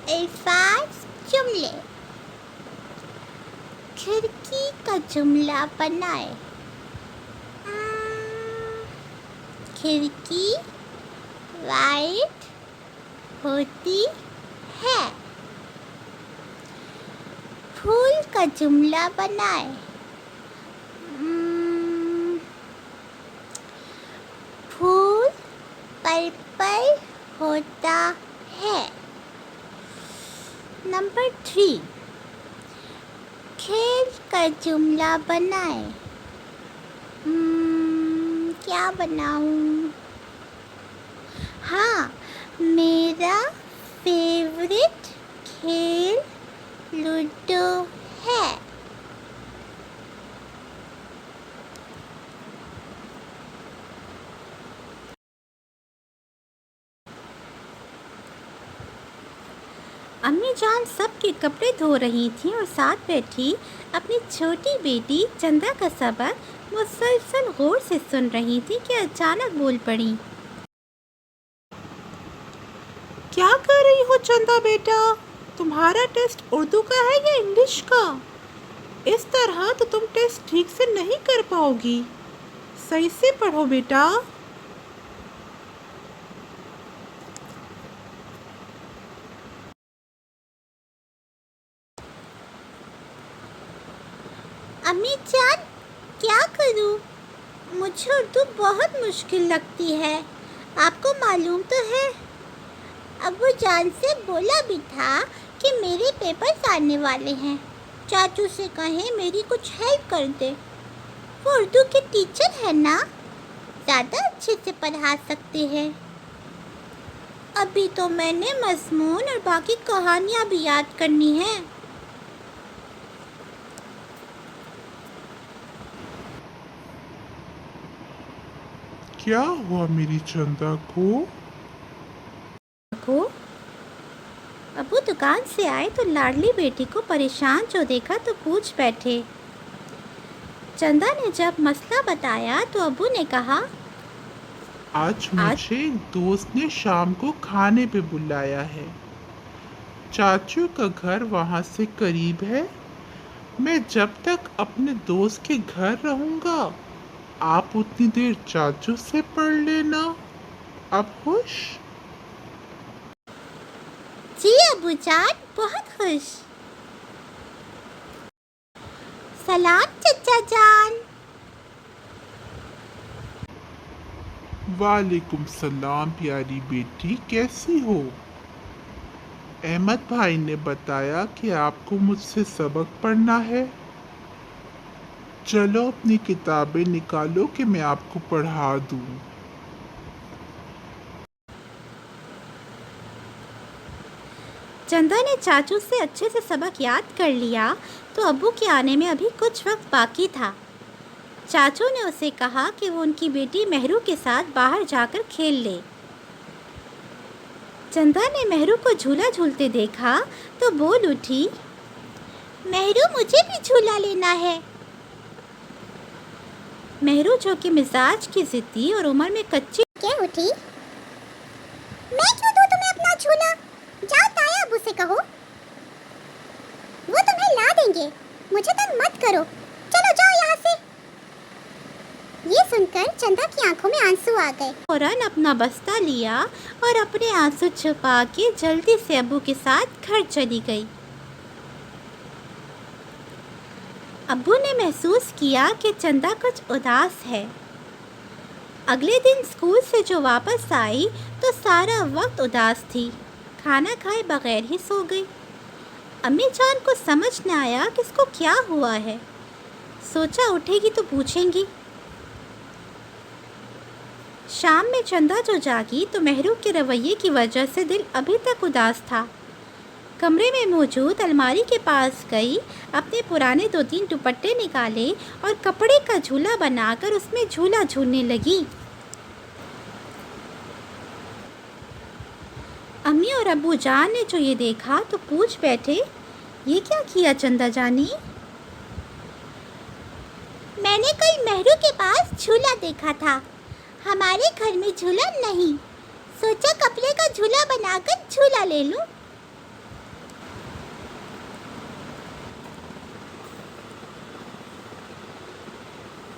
الفاظ جملے. کھڑکی کا جملہ بنائے. کھڑکی وائٹ ہوتی ہے. پھول کا جملہ بنائے. پھول پرپل ہوتا ہے. نمبر 3. کھیل کا جملہ بنائے. کیا بناؤں؟ ہاں، میرا فیورٹ کھیل لوڈو ہے. امی جان سب کے کپڑے دھو رہی تھیں اور ساتھ بیٹھی اپنی چھوٹی بیٹی چندا کا سبق مسلسل غور سے سن رہی تھی کہ اچانک بول پڑی. کیا کر رہی ہو چندا بیٹا؟ تمہارا ٹیسٹ اردو کا ہے یا انگلش کا؟ اس طرح تو تم ٹیسٹ ٹھیک سے نہیں کر پاؤ گی. صحیح سے پڑھو بیٹا. امی جان کیا کروں؟ مجھے اردو بہت مشکل لگتی ہے. آپ کو معلوم تو ہے. ابو جان سے بولا بھی تھا کہ میرے پیپرز آنے والے ہیں. چاچو سے کہیں میری کچھ ہیلپ کر دے. وہ اردو کے ٹیچر ہیں نا، زیادہ اچھے سے پڑھا سکتے ہیں. ابھی تو میں نے مضمون اور باقی کہانیاں بھی یاد کرنی ہیں. کیا ہوا میری چندا کو؟ ابو دکان سے آئے تو لاڈلی بیٹی کو پریشان جو دیکھا تو پوچھ بیٹھے. چندا نے جب مسئلہ بتایا تو ابو نے کہا، آج مجھے ایک دوست نے شام کو کھانے پہ بلایا ہے. چاچو کا گھر وہاں سے قریب ہے. میں جب تک اپنے دوست کے گھر رہوں گا آپ اتنی دیر چاچو سے پڑھ لینا. اب خوش؟ جی ابو جان، بہت خوش. سلام چچا جان. وعلیکم السلام پیاری بیٹی، کیسی ہو؟ احمد بھائی نے بتایا کہ آپ کو مجھ سے سبق پڑھنا ہے. چلو اپنی کتابیں نکالو کہ میں آپ کو پڑھا دوں. چندا نے چاچو سے اچھے سے سبق یاد کر لیا تو ابو کے آنے میں ابھی کچھ وقت باقی تھا. چاچو نے اسے کہا کہ وہ ان کی بیٹی مہرو کے ساتھ باہر جا کر کھیل لے. چندا نے مہرو کو جھولا جھولتے دیکھا تو بول اٹھی، مہرو مجھے بھی جھولا لینا ہے. مہرو جو کہ مزاج کی ضدی اور عمر میں کچی کیا اٹھی، میں کیوں دوں تمہیں اپنا جھولا؟ جاؤ تایا ابو سے کہو، وہ تمہیں لا دیں گے. مجھے تنگ مت کرو، چلو جاؤ یہاں سے. یہ سن کر چندا کی آنکھوں میں آنسو آ گئے. فوراً اپنا بستہ لیا اور اپنے آنسو چھپا کے جلدی سے ابو کے ساتھ گھر چلی گئی. ابو نے محسوس کیا کہ چندا کچھ اداس ہے. اگلے دن اسکول سے جو واپس آئی تو سارا وقت اداس تھی. کھانا کھائے بغیر ہی سو گئی. امی جان کو سمجھ نہ آیا کہ اس کو کیا ہوا ہے. سوچا اٹھے گی تو پوچھیں گی. شام میں چندا جو جاگی تو مہرو کے رویے کی وجہ سے دل ابھی تک اداس تھا. کمرے میں موجود الماری کے پاس گئی، اپنے پرانے 2-3 دوپٹے نکالے اور کپڑے کا جھولا بنا کر اس میں جھولا جھولنے لگی. امی اور ابو جان نے جو یہ دیکھا تو پوچھ بیٹھے، یہ کیا کیا چندا جانی؟ میں نے کل مہرو کے پاس جھولا دیکھا تھا. ہمارے گھر میں جھولا نہیں، سوچا کپڑے کا جھولا بنا کر جھولا لے لوں.